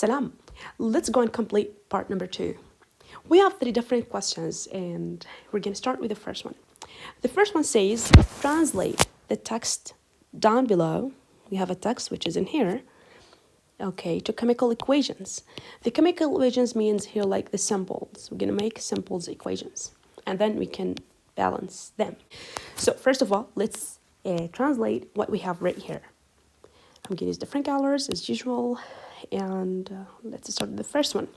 Salam. Let's go and complete part number 2. We have 3 different questions and we're going to start with the first one. The first one says, translate the text down below. We have a text which is in here. Okay, to chemical equations. The chemical equations means here like the symbols. We're going to make symbols equations and then we can balance them. So first of all, let's translate what we have right here. I'm going to use different colors as usual. And let's start with the first one.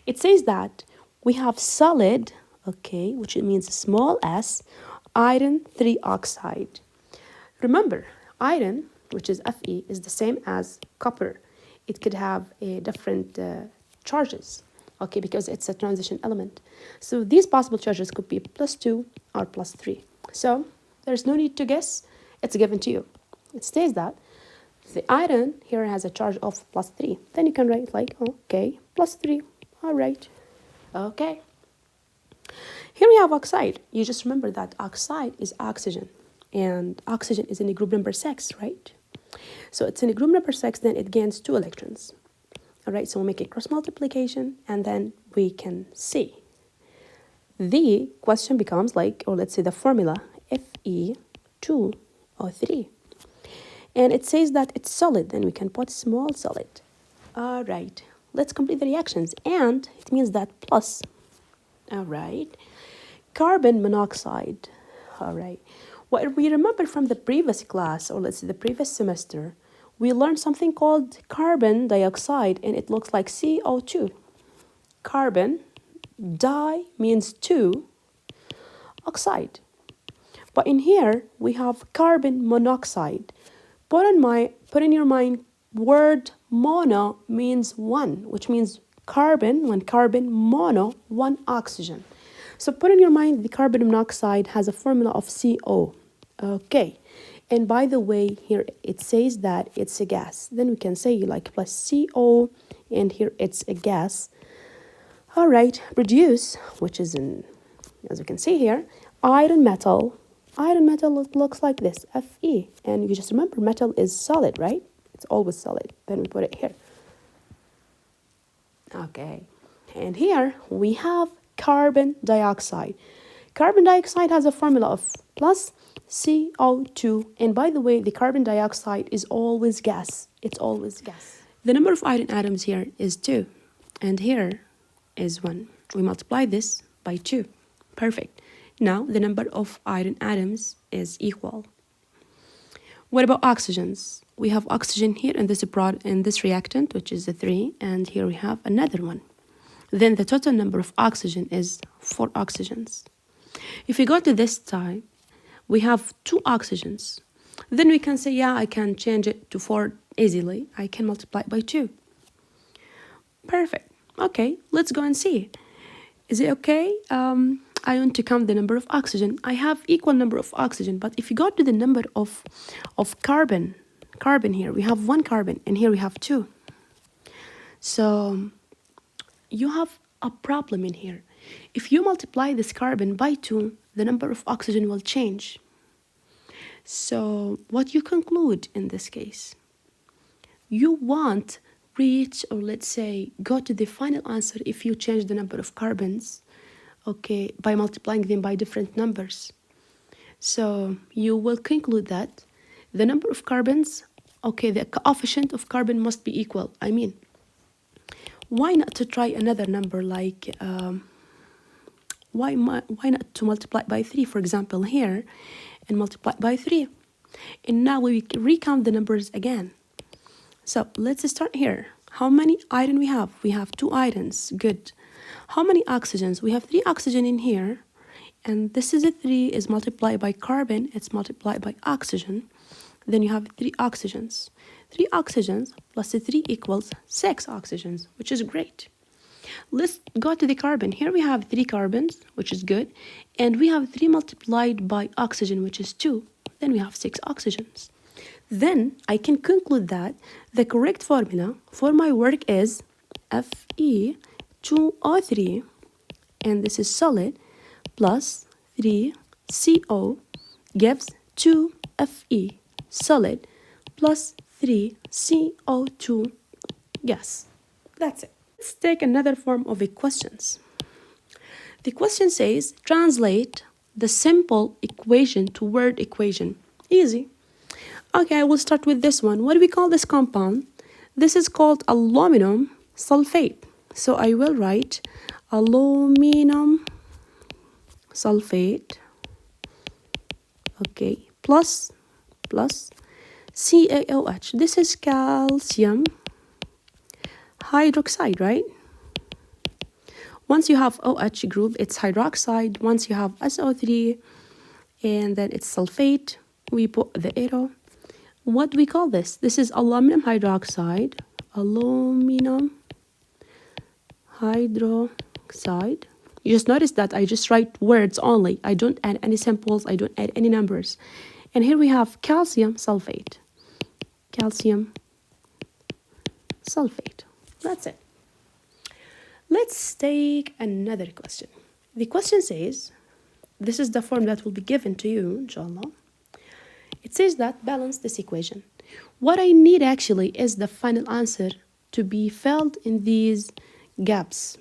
It says that we have solid, okay, which means small s, iron 3 oxide. Remember, iron, which is Fe, is the same as copper. It could have different charges, okay, because it's a transition element. So these possible charges could be +2 or +3. So there's no need to guess. It's given to you. It says that the iron here has a charge of +3. Then you can write like, okay, +3. All right. Okay. Here we have oxide. You just remember that oxide is oxygen. And oxygen is in the group number 6, right? So it's in the group number 6, then it gains 2 electrons. All right, so we'll make a cross multiplication, and then we can see. The question becomes like, or let's say the formula, Fe2O3. And it says that it's solid, then we can put small solid. All right, let's complete the reactions. And it means that plus. All right, carbon monoxide. All right, what we remember from the previous class, or let's say the previous semester, we learned something called carbon dioxide, and it looks like CO2. Carbon, di means 2, oxide. But in here, we have carbon monoxide. Put in your mind, word mono means 1, which means carbon, one carbon, mono, 1 oxygen. So put in your mind, the carbon monoxide has a formula of CO. Okay. And by the way, here it says that it's a gas. Then we can say like plus CO, and here it's a gas. All right, produce, which is in, as you can see here, iron metal. Iron metal looks like this, Fe. And you just remember metal is solid, right? It's always solid. Then we put it here. Okay. And here we have carbon dioxide. Carbon dioxide has a formula of plus CO2. And by the way, the carbon dioxide is always gas. It's always gas. The number of iron atoms here is 2. And here is 1. We multiply this by 2. Perfect. Now, the number of iron atoms is equal. What about oxygens? We have oxygen here in this reactant, which is a 3, and here we have another one. Then the total number of oxygen is 4 oxygens. If we go to this type, we have 2 oxygens. Then we can say, yeah, I can change it to 4 easily. I can multiply it by 2. Perfect. Okay, let's go and see. Is it okay? I want to count the number of oxygen. I have equal number of oxygen, but if you go to the number of carbon here, we have 1 carbon, and here we have 2. So you have a problem in here. If you multiply this carbon by 2, the number of oxygen will change. So what you conclude in this case, you want reach, or let's say go to the final answer if you change the number of carbons, okay, by multiplying them by different numbers. So you will conclude that the number of carbons, okay, the coefficient of carbon must be equal. I mean, why not to try another number like, why not to multiply by 3, for example, here, and multiply by 3. And now we recount the numbers again. So let's start here. How many iron we have? We have 2 irons. Good. How many oxygens? We have 3 oxygen in here. And this is a 3 is multiplied by carbon. It's multiplied by oxygen. Then you have 3 oxygens. 3 oxygens plus 3 equals 6 oxygens, which is great. Let's go to the carbon. Here we have 3 carbons, which is good. And we have 3 multiplied by oxygen, which is 2. Then we have 6 oxygens. Then I can conclude that the correct formula for my work is Fe2O3, and this is solid, plus 3CO gives 2Fe solid plus 3CO2 gas. That's it. Let's take another form of a questions. The question says, translate the simple equation to word equation. Easy. Okay, I will start with this one. What do we call this compound? This is called aluminum sulfate. So I will write aluminum sulfate, okay, plus CaOH. This is calcium hydroxide, right? Once you have OH group, it's hydroxide. Once you have SO3, and then it's sulfate, we put the arrow. What do we call this? This is aluminum hydroxide. Aluminum hydroxide. You just notice that I just write words only. I don't add any symbols. I don't add any numbers. And here we have calcium sulfate. Calcium sulfate. That's it. Let's take another question. The question says, this is the form that will be given to you, inshallah. It says that balance this equation. What I need actually is the final answer to be filled in these gaps.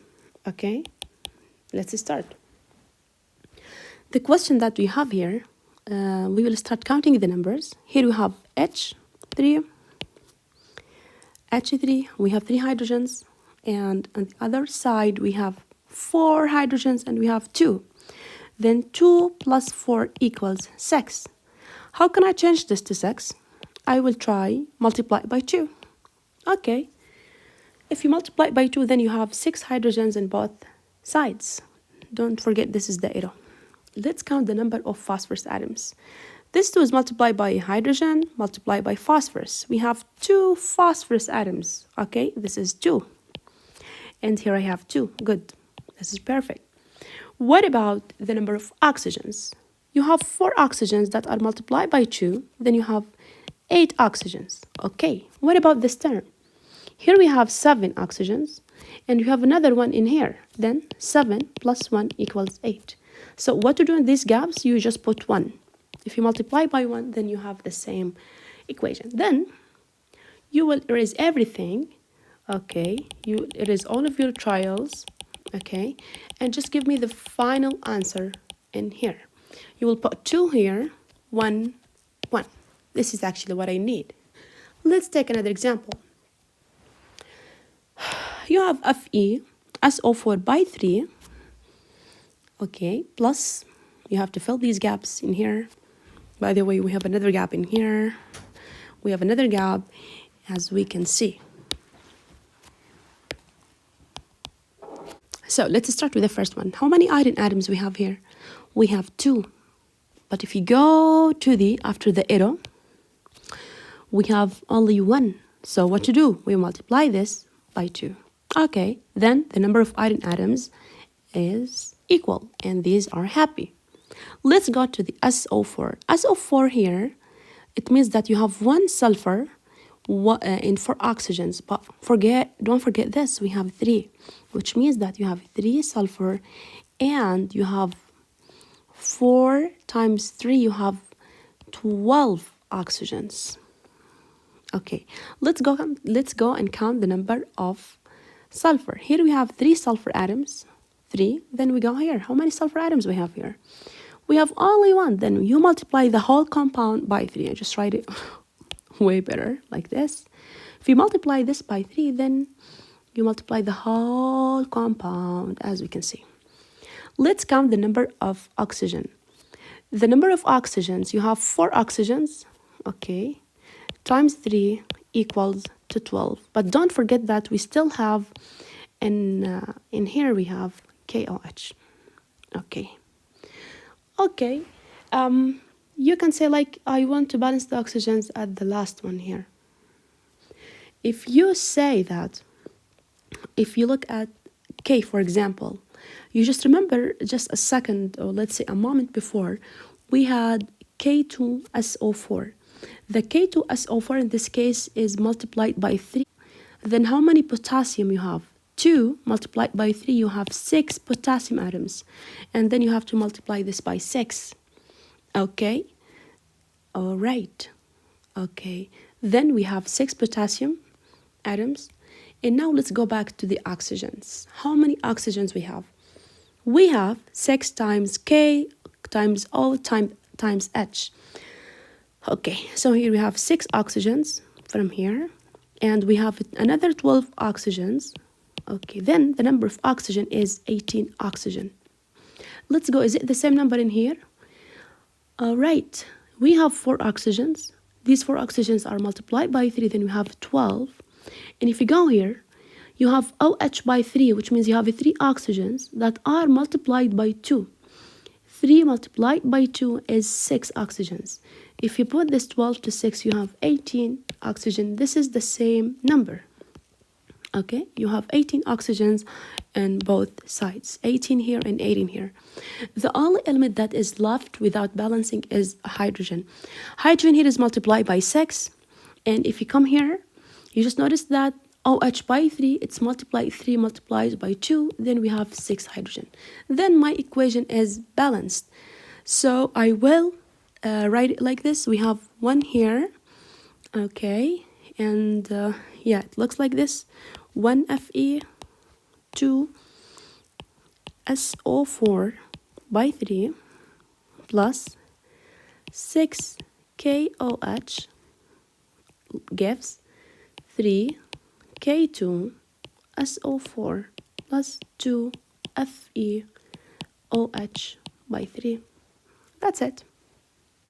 Okay, let's start. The question that we have here, we will start counting the numbers. Here we have H3, we have 3 hydrogens, and on the other side we have 4 hydrogens and we have 2. Then 2 plus 4 equals 6. How can I change this to 6? I will try multiply by 2. Okay. If you multiply by 2, then you have 6 hydrogens in both sides. Don't forget this is the arrow. Let's count the number of phosphorus atoms. This 2 is multiplied by hydrogen, multiplied by phosphorus. We have 2 phosphorus atoms. Okay, this is 2. And here I have 2. Good. This is perfect. What about the number of oxygens? You have 4 oxygens that are multiplied by 2. Then you have 8 oxygens. Okay, what about this term? Here we have 7 oxygens. And you have another one in here. Then 7 plus 1 equals 8. So what to do in these gaps? You just put 1. If you multiply by 1, then you have the same equation. Then you will erase everything. Okay, you erase all of your trials. Okay, and just give me the final answer in here. You will put 2 here, 1, 1. This is actually what I need. Let's take another example. You have Fe, SO4 by 3. Okay, plus you have to fill these gaps in here. By the way, we have another gap in here. We have another gap, as we can see. So let's start with the first one. How many iron atoms we have here? We have 2. But if you go to the, after the arrow, we have only 1. So what to do? We multiply this by 2. Okay, then the number of iron atoms is equal, and these are happy. Let's go to the SO4. SO4 here, it means that you have 1 sulfur and 4 oxygens, but don't forget this, we have 3, which means that you have 3 sulfur and you have 4 times 3, you have 12 oxygens. Okay, let's go and count the number of sulfur. Here we have 3 sulfur atoms, 3. Then we go here. How many sulfur atoms we have here? We have only 1. Then you multiply the whole compound by 3. I just write it way better like this. If you multiply this by 3, then you multiply the whole compound, as we can see. Let's count the number of oxygen. The number of oxygens, you have 4 oxygens, okay, times 3 equals to 12. But don't forget that we still have, in here we have KOH. Okay. Okay. You can say like, I want to balance the oxygens at the last one here. If you say that, if you look at K, for example, you just remember just a second, or let's say a moment before, we had K2SO4. The K2SO4 in this case is multiplied by 3. Then how many potassium you have? 2 multiplied by 3, you have 6 potassium atoms. And then you have to multiply this by 6. Okay? All right. Okay. Then we have 6 potassium atoms. And now let's go back to the oxygens. How many oxygens we have? We have 6 times K times O times H. Okay, so here we have 6 oxygens from here, and we have another 12 oxygens. Okay, then the number of oxygen is 18 oxygen. Let's go, is it the same number in here? All right, we have 4 oxygens. These 4 oxygens are multiplied by 3, then we have 12. And if you go here, you have OH by 3, which means you have 3 oxygens that are multiplied by 2. 3 multiplied by 2 is 6 oxygens. If you put this 12 to 6, you have 18 oxygen. This is the same number. Okay, you have 18 oxygens on both sides, 18 here and 18 here. The only element that is left without balancing is hydrogen. Hydrogen here is multiplied by 6, and if you come here, you just notice that OH by 3, it's multiplied 3 multiplied by 2, then we have 6 hydrogen. Then my equation is balanced. So I will write it like this. We have 1 here, okay, and yeah, it looks like this. 1 Fe, 2 SO4 by 3 plus 6 KOH gives 3 K2 SO4 plus 2 FeOH by 3. That's it.